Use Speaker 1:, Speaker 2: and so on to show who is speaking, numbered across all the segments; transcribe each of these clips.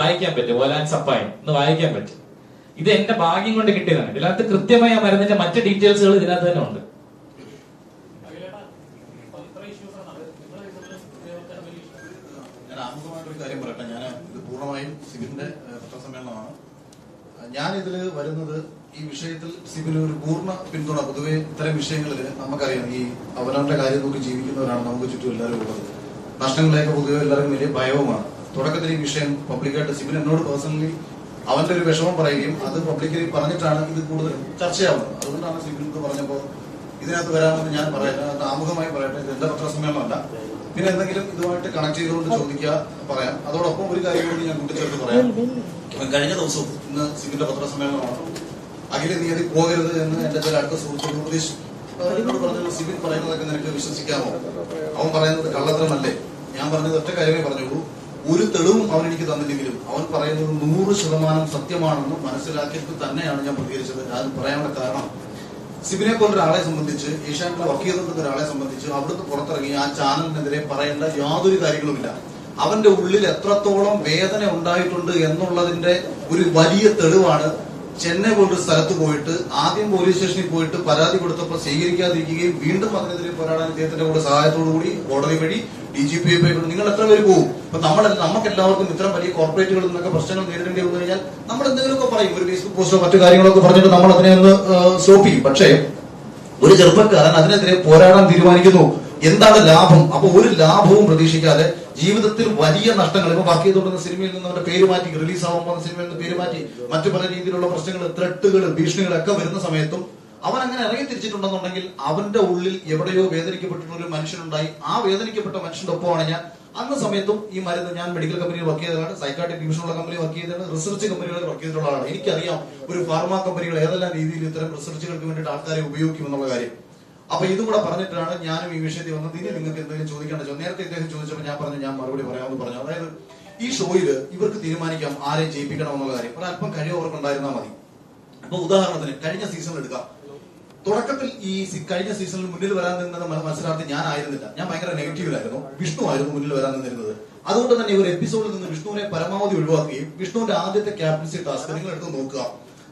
Speaker 1: വായിക്കാൻ പറ്റും. ഓലാൻ സപ്പായി എന്ന് വായിക്കാൻ പറ്റും. ഇത് എന്റെ ഭാഗ്യം കൊണ്ട് കിട്ടിയതാണ്. ഇതിനകത്ത് കൃത്യമായ മരുന്നിന്റെ മറ്റ് ഡീറ്റെയിൽസുകൾ ഇതിനകത്ത് തന്നെ ഉണ്ട്.
Speaker 2: ഞാൻ ആമുഖമായിട്ടൊരു കാര്യം പറയട്ടെ. ഞാൻ ഇത് പൂർണ്ണമായും സിബിന്റെ പത്രസമ്മേളനമാണ്. ഞാൻ ഇതിൽ വരുന്നത് ഈ വിഷയത്തിൽ സിബിന് ഒരു പൂർണ്ണ പിന്തുണ. പൊതുവെ ഇത്തരം വിഷയങ്ങളിൽ നമുക്കറിയാം, ഈ അവനവന്റെ കാര്യം നോക്കി ജീവിക്കുന്നവരാണ് നമുക്ക് ചുറ്റും എല്ലാവരും ഉള്ളത്. നഷ്ടങ്ങളിലേക്ക് പൊതുവെ എല്ലാവർക്കും വലിയ ഭയവുമാണ്. തുടക്കത്തിൽ ഈ വിഷയം പബ്ലിക്കായിട്ട് സിബിൻ എന്നോട് പേഴ്സണലി അവന്റെ ഒരു വിഷമം പറയുകയും അത് പബ്ലിക്കലി പറഞ്ഞിട്ടാണ് ഇത് കൂടുതലും ചർച്ചയാവുന്നത്. അതുകൊണ്ടാണ് സിബിൻ പറഞ്ഞപ്പോൾ ഇതിനകത്ത് വരാമെന്ന് ഞാൻ പറയട്ടെ. അത് ആമുഖമായി പറയട്ടെ. ഇത് എന്റെ പത്രസമ്മേളനമല്ല. പിന്നെ എന്തെങ്കിലും ഇതുമായിട്ട് കണക്ട് ചെയ്തുകൊണ്ട് ചോദിക്കുക, പറയാം. അതോടൊപ്പം ഒരു കാര്യം കൂടി ഞാൻ കൂട്ടിച്ചേർത്ത് പറയാം. കഴിഞ്ഞ ദിവസവും ഇന്ന് സിബിന്റെ പത്രസമ്മേളനമാണ്. അഖില നീതി പോകരുത് എന്ന് എന്റെ ചില അടുത്ത സുഹൃത്തുക്കൾ ഉപദേശിച്ചു. എന്നോട് പറഞ്ഞു, സിബിൻ പറയുന്നതൊക്കെ നിനക്ക് വിശ്വസിക്കാമോ? അവൻ പറയുന്നത് കള്ളത്തരമല്ലേ? ഞാൻ പറഞ്ഞത് ഒറ്റ കാര്യമേ പറഞ്ഞുള്ളൂ. ഒരു തെളിവും അവൻ എനിക്ക് തന്നില്ലെങ്കിലും അവൻ പറയുന്നത് 100% സത്യമാണെന്ന് മനസ്സിലാക്കിയിട്ട് തന്നെയാണ് ഞാൻ പ്രതികരിച്ചത്. അത് പറയാനുള്ള കാരണം, സിബിനെ പോലൊരാളെ സംബന്ധിച്ച്, ഏഷ്യാനെറ്റിൽ വർക്ക് ചെയ്തിട്ടുള്ള ഒരാളെ സംബന്ധിച്ച് അവിടുന്ന് പുറത്തിറങ്ങി ആ ചാനലിനെതിരെ പറയേണ്ട യാതൊരു കാര്യങ്ങളുമില്ല. അവന്റെ ഉള്ളിൽ എത്രത്തോളം വേദന ഉണ്ടായിട്ടുണ്ട് എന്നുള്ളതിന്റെ ഒരു വലിയ തെളിവാണ് ചെന്നൈ പോലൊരു സ്ഥലത്ത് പോയിട്ട് ആദ്യം പോലീസ് സ്റ്റേഷനിൽ പോയിട്ട് പരാതി കൊടുത്തപ്പോൾ സ്വീകരിക്കാതിരിക്കുകയും വീണ്ടും അതിനെതിരെ പോരാടാൻ ഇദ്ദേഹത്തിന്റെ കൂടെ സഹായത്തോടു കൂടി കോടതി വഴി DGP നിങ്ങൾ എത്ര പേര് പോകും? ഇപ്പൊ നമുക്കെല്ലാവർക്കും ഇത്തരം വലിയ കോർപ്പറേറ്റുകളിൽ നിന്നൊക്കെ പ്രശ്നങ്ങൾ നേരിടേണ്ടി വന്നു കഴിഞ്ഞാൽ നമ്മൾ എന്തെങ്കിലുമൊക്കെ പറയും, ഒരു ഫേസ്ബുക്ക് പോസ്റ്റോ മറ്റു കാര്യങ്ങളൊക്കെ പറഞ്ഞിട്ട് നമ്മൾ അതിനെ ഒന്ന് സ്റ്റോപ്പ് ചെയ്യും. പക്ഷേ ഒരു ചെറുപ്പക്കാരൻ അതിനെതിരെ പോരാടാൻ തീരുമാനിക്കുന്നു. എന്താണ് ലാഭം? അപ്പൊ ഒരു ലാഭവും പ്രതീക്ഷിക്കാതെ ജീവിതത്തിൽ വലിയ നഷ്ടങ്ങൾ, ഇപ്പൊ വർക്ക് ചെയ്തുകൊണ്ടിരുന്ന സിനിമയിൽ നിന്ന് അവന്റെ പേര് മാറ്റി, റിലീസ് ആവാൻ പോകുന്ന സിനിമയിൽ നിന്ന് പേര് മാറ്റി, മറ്റു പല രീതിയിലുള്ള പ്രശ്നങ്ങൾ, ത്രെട്ടുകൾ, ഭീഷണികളൊക്കെ വരുന്ന സമയത്തും അവൻ അങ്ങനെ ഇറങ്ങി തിരിച്ചിട്ടുണ്ടെന്നുണ്ടെങ്കിൽ അവന്റെ ഉള്ളിൽ എവിടെയോ വേദനിക്കപ്പെട്ടിട്ടുള്ള ഒരു മനുഷ്യനുണ്ടായി. ആ വേദനിക്കപ്പെട്ട മനുഷ്യന്റെ ഒപ്പമാണ് ഞാൻ. അന്ന സമയത്തും ഈ മരുന്ന്, ഞാൻ മെഡിക്കൽ കമ്പനിയിൽ വർക്ക് ചെയ്തതാണ്, സൈക്കാട്രിക് ഡിവിഷനുള്ള കമ്പനിയിൽ വർക്ക് ചെയ്തതാണ്, റിസർച്ച് കമ്പനികളിൽ വർക്ക് ചെയ്തിട്ടുള്ള ആളാണ്. എനിക്കറിയാം ഒരു ഫാർമ കമ്പനികൾ ഏതെല്ലാം രീതിയിൽ ഇത്തരം റിസർച്ചുകൾക്ക് വേണ്ടിയിട്ട് ആൾക്കാരെ ഉപയോഗിക്കുമെന്നുള്ള കാര്യം. അപ്പൊ ഇതും കൂടെ പറഞ്ഞിട്ടാണ് ഞാനും ഈ വിഷയത്തിൽ വന്നത്. ഇനി നിങ്ങൾക്ക് എന്തെങ്കിലും ചോദിക്കേണ്ട നേരത്തെ ഇദ്ദേഹം ചോദിച്ചപ്പോൾ ഞാൻ പറഞ്ഞു ഞാൻ മറുപടി പറയാമെന്ന് പറഞ്ഞു. അതായത് ഈ ഷോയില് ഇവർക്ക് തീരുമാനിക്കാം ആരെ ജയിപ്പിക്കണം എന്നുള്ള കാര്യം. ഒരല്പം കഴിവ് അവർക്ക് ഉണ്ടായിരുന്നാൽ മതി. അപ്പൊ ഉദാഹരണത്തിന് കഴിഞ്ഞ സീസൺ എടുക്കാം. തുടക്കത്തിൽ ഈ കഴിഞ്ഞ സീസണിൽ മുന്നിൽ വരാൻ നിന്നത് മത്സരാർത്ഥി ഞാൻ ആയിരുന്നില്ല. ഞാൻ ഭയങ്കര നെഗറ്റീവിലായിരുന്നു. വിഷ്ണു ആയിരുന്നു മുന്നിൽ വരാൻ നിന്നിരുന്നത്. അതുകൊണ്ട് തന്നെ ഒരു എപ്പിസോഡിൽ നിന്ന് വിഷ്ണുവിനെ പരമാവധി ഒഴിവാക്കുകയും വിഷ്ണുവിന്റെ ആദ്യത്തെ ക്യാപ്റ്റൻസി ടാസ്ക് നിങ്ങൾ എടുത്ത് നോക്കുക,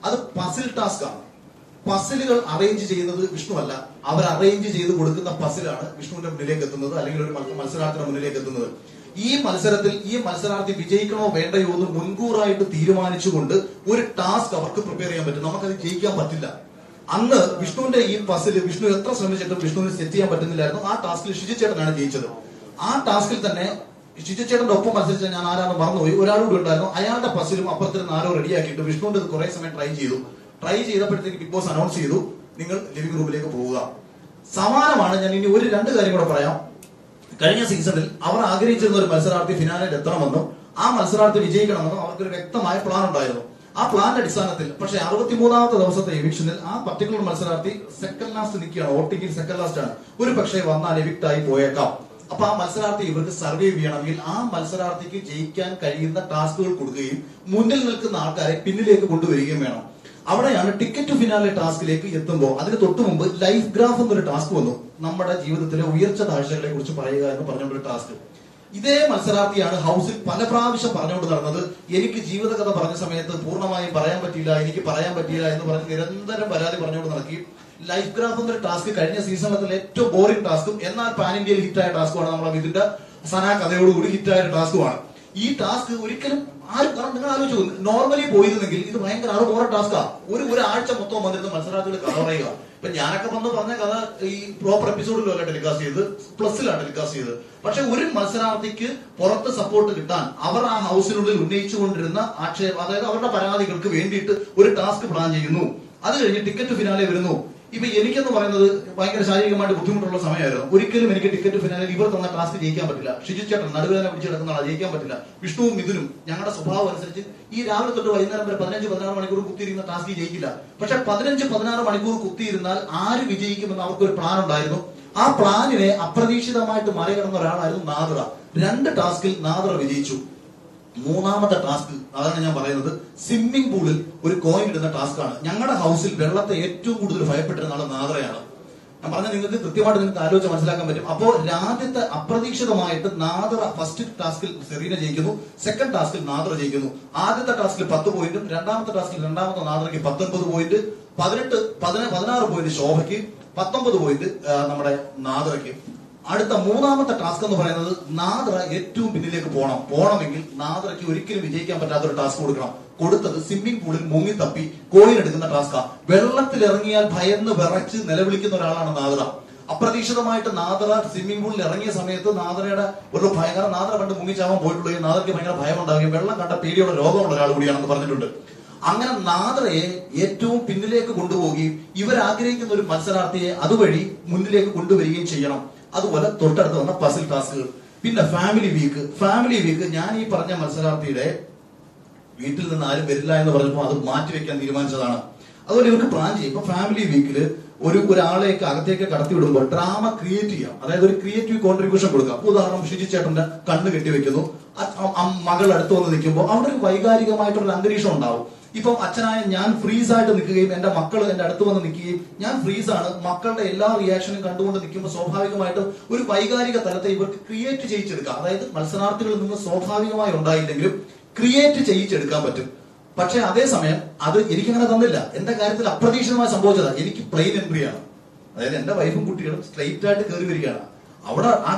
Speaker 2: അത് പസിൽ ടാസ്ക് ആണ്. പസിലുകൾ അറേഞ്ച് ചെയ്യുന്നത് വിഷ്ണു അല്ല, അവർ അറേഞ്ച് ചെയ്ത് കൊടുക്കുന്ന പസിലാണ് വിഷ്ണുവിന്റെ മുന്നിലേക്ക് എത്തുന്നത്, അല്ലെങ്കിൽ ഒരു മത്സരാർത്ഥിയുടെ മുന്നിലേക്ക് എത്തുന്നത്. ഈ മത്സരത്തിൽ ഈ മത്സരാർത്ഥി വിജയിക്കണോ വേണ്ടയോ എന്ന് മുൻകൂറായിട്ട് തീരുമാനിച്ചുകൊണ്ട് ഒരു ടാസ്ക് അവർക്ക് പ്രിപ്പയർ ചെയ്യാൻ പറ്റും. നമുക്കത് ജയിക്കാൻ പറ്റില്ല. അന്ന് വിഷ്ണുവിന്റെ ഈ പസില് വിഷ്ണു എത്ര ശ്രമിച്ചിട്ടും വിഷ്ണുവിന് സെറ്റ് ചെയ്യാൻ പറ്റുന്നില്ലായിരുന്നു. ആ ടാസ്കിൽ ഷിജുചേട്ടനാണ് ജയിച്ചത്. ആ ടാസ്കിൽ തന്നെ ഷിജുചേട്ടന്റെ ഒപ്പം മത്സരിച്ച ഞാൻ ആരാന്ന് മറന്നുപോയി, ഒരാളൂടെ ഉണ്ടായിരുന്നു. അയാളുടെ പസിലും അപ്പുറത്തിന് ആരോ റെഡിയാക്കിയിട്ട് വിഷ്ണുവിന്റെ കുറെ സമയം ട്രൈ ചെയ്തപ്പോഴത്തേക്ക് ബിഗ് ബോസ് അനൗൺസ് ചെയ്തു, നിങ്ങൾ ലിവിംഗ് റൂമിലേക്ക് പോവുക. സമാനമാണ്. ഞാൻ ഇനി ഒരു രണ്ട് കാര്യം കൂടെ പറയാം. കഴിഞ്ഞ സീസണിൽ അവർ ആഗ്രഹിച്ചിരുന്ന ഒരു മത്സരാർത്ഥി ഫിനാലിൽ എത്തണമെന്നും ആ മത്സരാർത്ഥി വിജയിക്കണമെന്നും അവർക്കൊരു വ്യക്തമായ പ്ലാൻ ഉണ്ടായിരുന്നു. ആ പ്ലാന്റെ അടിസ്ഥാനത്തിൽ പക്ഷേ 63ാമത്തെ ദിവസത്തെ എവിക്ഷനിൽ ആ പർട്ടിക്കുലർ മത്സരാർത്ഥി സെക്കൻഡ് ലാസ്റ്റ് നിൽക്കുകയാണ്. വോട്ടിംഗിൽ സെക്കൻഡ് ലാസ്റ്റ് ആണ്. ഒരു പക്ഷേ വന്നാൽ എവിക്ട് ആയി പോയേക്കാം. അപ്പൊ ആ മത്സരാർത്ഥി ഇവർക്ക് സർവൈവ് ചെയ്യണമെങ്കിൽ ആ മത്സരാർത്ഥിക്ക് ജയിക്കാൻ കഴിയുന്ന ടാസ്കുകൾ കൊടുക്കുകയും മുന്നിൽ നിൽക്കുന്ന ആൾക്കാരെ പിന്നിലേക്ക് കൊണ്ടുവരികയും വേണം. അവിടെയാണ് ടിക്കറ്റ് ഫിനാലെ ടാസ്കിലേക്ക് എത്തുമ്പോൾ അതിന് തൊട്ടു മുമ്പ് ലൈഫ് ഗ്രാഫ് എന്നൊരു ടാസ്ക് വന്നു. നമ്മുടെ ജീവിതത്തിലെ ഉയർച്ച താഴ്ചകളെ കുറിച്ച് പറയുക എന്ന് പറഞ്ഞുകൊണ്ടൊരു ടാസ്ക്. ഇതേ മത്സരാർത്ഥിയാണ് ഹൗസിൽ പല പ്രാവശ്യം പറഞ്ഞുകൊണ്ട് നടന്നത്. എനിക്ക് ജീവിതകഥ പറഞ്ഞ സമയത്ത് പൂർണ്ണമായും പറയാൻ പറ്റിയില്ല, എനിക്ക് പറയാൻ പറ്റിയില്ല എന്ന് പറഞ്ഞ് നിരന്തരം പരാതി പറഞ്ഞുകൊണ്ട് നടക്കുകയും ലൈഫ് ഗ്രാഫ് എന്നൊരു ടാസ്ക് കഴിഞ്ഞ സീസണിലെ ഏറ്റവും ബോറിംഗ് ടാസ്കും എന്നാൽ പാൻ ഇന്ത്യയിൽ ഹിറ്റായ ടാസ്കുമാണ്. നമ്മളെ ഇതിന്റെ സനാ കഥയോടുകൂടി ഹിറ്റായ ടാസ്കുമാണ്. ഈ ടാസ്ക് ഒരിക്കലും ആരും, കാരണം നിങ്ങൾ ആലോചിച്ചു, നോർമലി പോയിരുന്നെങ്കിൽ ഇത് ഭയങ്കര ബോറ ടാസ്കാ. ഒരാഴ്ച മൊത്തം വന്നിരുന്ന മത്സരാർത്ഥികൾ കഥ പറയുക. ഇപ്പൊ ഞാനൊക്കെ വന്ന് പറഞ്ഞ കഥ ഈ പ്രോപ്പർ എപ്പിസോഡിലല്ല ടെലികാസ്റ്റ് ചെയ്ത്, പ്ലസിലാണ് ടെലികാസ്റ്റ് ചെയ്തത്. പക്ഷെ ഒരു മത്സരാർത്ഥിക്ക് പുറത്ത് സപ്പോർട്ട് കിട്ടാൻ അവർ ആ ഹൗസിനുള്ളിൽ ഉന്നയിച്ചുകൊണ്ടിരുന്ന ആക്ഷേപം, അതായത് അവരുടെ പരാതികൾക്ക് വേണ്ടിയിട്ട് ഒരു ടാസ്ക് പ്ലാൻ ചെയ്യുന്നു. അത് കഴിഞ്ഞ് ടിക്കറ്റ് ഫിനാലെ വരുന്നു. ഇപ്പൊ എനിക്കെന്ന് പറയുന്നത് ഭയങ്കര ശാരീരികമായിട്ട് ബുദ്ധിമുട്ടുള്ള സമയമായിരുന്നു. ഒരിക്കലും എനിക്ക് ടിക്കറ്റ് ഫിനാലിൽ ഇവർ തന്ന ടാസ്ക് ജയിക്കാൻ പറ്റില്ല. ഷിജു ചേട്ടൻ നടുവേദന പിടിച്ച് കിടക്കുന്ന ആളാ, ജയിക്കാൻ പറ്റില്ല. വിഷ്ണുവും മിഥുനും ഞങ്ങളുടെ സ്വഭാവം അനുസരിച്ച് ഈ രാവിലെ തൊട്ട് വൈകുന്നേരം വരെ 15-16 മണിക്കൂർ കുത്തിയിരുന്ന ടാസ്ക് ജയിക്കില്ല. പക്ഷെ 15-16 മണിക്കൂർ കുത്തിയിരുന്നാൽ ആര് വിജയിക്കുമെന്ന് അവർക്കൊരു പ്ലാൻ ഉണ്ടായിരുന്നു. ആ പ്ലാനിനെ അപ്രതീക്ഷിതമായിട്ട് മറികടന്ന ഒരാളായിരുന്നു നാദ്ര. 2 ടാസ്കിൽ നാദ്ര വിജയിച്ചു. 3ാമത്തെ ടാസ്ക്, അതാണ് ഞാൻ പറയുന്നത്, സ്വിമ്മിംഗ് പൂളിൽ ഒരു കോയിൻ ഇടുന്ന ടാസ്ക് ആണ്. ഞങ്ങളുടെ ഹൗസിൽ വെള്ളത്തെ ഏറ്റവും കൂടുതൽ ഭയപ്പെട്ടിരുന്ന ആൾ നാദ്രയാണ്. ഞാൻ പറഞ്ഞ നിങ്ങൾക്ക് കൃത്യമായിട്ട് നിങ്ങൾക്ക് ആലോചിച്ച് മനസ്സിലാക്കാൻ പറ്റും. അപ്പോൾ ആദ്യത്തെ അപ്രതീക്ഷിതമായിട്ട് നാദറ ഫസ്റ്റ് ടാസ്കിൽ സെറീന ജയിക്കുന്നു, സെക്കൻഡ് ടാസ്കിൽ നാദറ ജയിക്കുന്നു. ആദ്യത്തെ ടാസ്കിൽ 10 പോയിന്റും രണ്ടാമത്തെ ടാസ്കിൽ രണ്ടാമത്തെ നാദറയ്ക്ക് 19 പോയിന്റ്, 16 പോയിന്റ് ശോഭയ്ക്ക്, 19 പോയിന്റ് നമ്മുടെ നാദറയ്ക്ക്. അടുത്ത മൂന്നാമത്തെ ടാസ്ക് എന്ന് പറയുന്നത് നാദറ ഏറ്റവും പിന്നിലേക്ക് പോകണമെങ്കിൽ നാദറയ്ക്ക് ഒരിക്കലും വിജയിക്കാൻ പറ്റാത്ത ഒരു ടാസ്ക് കൊടുത്തത് സ്വിമ്മിംഗ് പൂളിൽ മുങ്ങി തപ്പി കോയിൻ എടുക്കുന്ന ടാസ്കാ. വെള്ളത്തിൽ ഇറങ്ങിയാൽ ഭയന്ന് വിറച്ച് നിലവിളിക്കുന്ന ഒരാളാണ് നാദറ. അപ്രതീക്ഷിതമായിട്ട് നാദറ സ്വിമ്മിംഗ് പൂളിൽ ഇറങ്ങിയ സമയത്ത് നാദറയുടെ ഒരു ഭയങ്കര, നാദറ പണ്ട് മുങ്ങിച്ചാവാൻ പോയിട്ടുള്ളൂ, നാദറയ്ക്ക് ഭയങ്കര ഭയം ഉണ്ടാവുകയും വെള്ളം കണ്ട പേടിയുള്ള രോഗമുള്ള ഒരാൾ കൂടിയാണെന്ന് പറഞ്ഞിട്ടുണ്ട്. അങ്ങനെ നാദറയെ ഏറ്റവും പിന്നിലേക്ക് കൊണ്ടുപോവുകയും ഇവരാഗ്രഹിക്കുന്ന ഒരു മത്സരാർത്ഥിയെ അതുവഴി മുന്നിലേക്ക് കൊണ്ടുവരികയും ചെയ്യണം. അതുപോലെ തൊട്ടടുത്ത് വന്ന പസിൽ ടാസ്കുകൾ. പിന്നെ ഫാമിലി വീക്ക് ഞാൻ ഈ പറഞ്ഞ മത്സരാർത്ഥിയുടെ വീട്ടിൽ നിന്ന് ആരും വരില്ല എന്ന് പറഞ്ഞപ്പോൾ അത് മാറ്റിവെക്കാൻ തീരുമാനിച്ചതാണ്. അതുപോലെ ഇവർക്ക് പ്ലാൻ ചെയ്യും. ഇപ്പൊ ഫാമിലി വീക്കില് ഒരാളെയൊക്കെ അകത്തേക്ക് കടത്തി വിടുമ്പോൾ ഡ്രാമ ക്രിയേറ്റ് ചെയ്യാം, അതായത് ഒരു ക്രിയേറ്റീവ് കോൺട്രിബ്യൂഷൻ കൊടുക്കാം. അപ്പൊ ഉദാഹരണം ഷിജി ചേട്ടന്റെ കണ്ണ് കെട്ടിവെക്കുന്നു, മകൾ അടുത്ത് വന്ന് നിൽക്കുമ്പോൾ അവിടെ ഒരു വൈകാരികമായിട്ടുള്ള അന്തരീക്ഷം ഉണ്ടാവും. ഇപ്പം അച്ഛനായ ഞാൻ ഫ്രീസ് ആയിട്ട് നിൽക്കുകയും എന്റെ മക്കൾ എന്റെ അടുത്ത് വന്ന് നിൽക്കുകയും ഞാൻ ഫ്രീസ് ആണ്, മക്കളുടെ എല്ലാ റിയാക്ഷനും കണ്ടുകൊണ്ട് നിൽക്കുമ്പോൾ സ്വാഭാവികമായിട്ടും ഒരു വൈകാരിക തലത്തെ ഇവർക്ക് ക്രിയേറ്റ് ചെയ്യിച്ചെടുക്കാം. അതായത് മത്സരാർത്ഥികളിൽ നിന്ന് സ്വാഭാവികമായി ഉണ്ടായില്ലെങ്കിലും ക്രിയേറ്റ് ചെയ്യിച്ചെടുക്കാൻ പറ്റും. പക്ഷെ അതേസമയം അത് എനിക്കങ്ങനെ തന്നില്ല. എന്റെ കാര്യത്തിൽ അപ്രതീക്ഷിതമായി സംഭവിച്ചതാണ്. എനിക്ക് പ്ലെയിൻ എൻട്രി ആണ്, അതായത് എന്റെ വൈഫും കുട്ടികളും സ്ട്രെയിറ്റ് ആയിട്ട് കയറി വരികയാണ്. അവിടെ ആ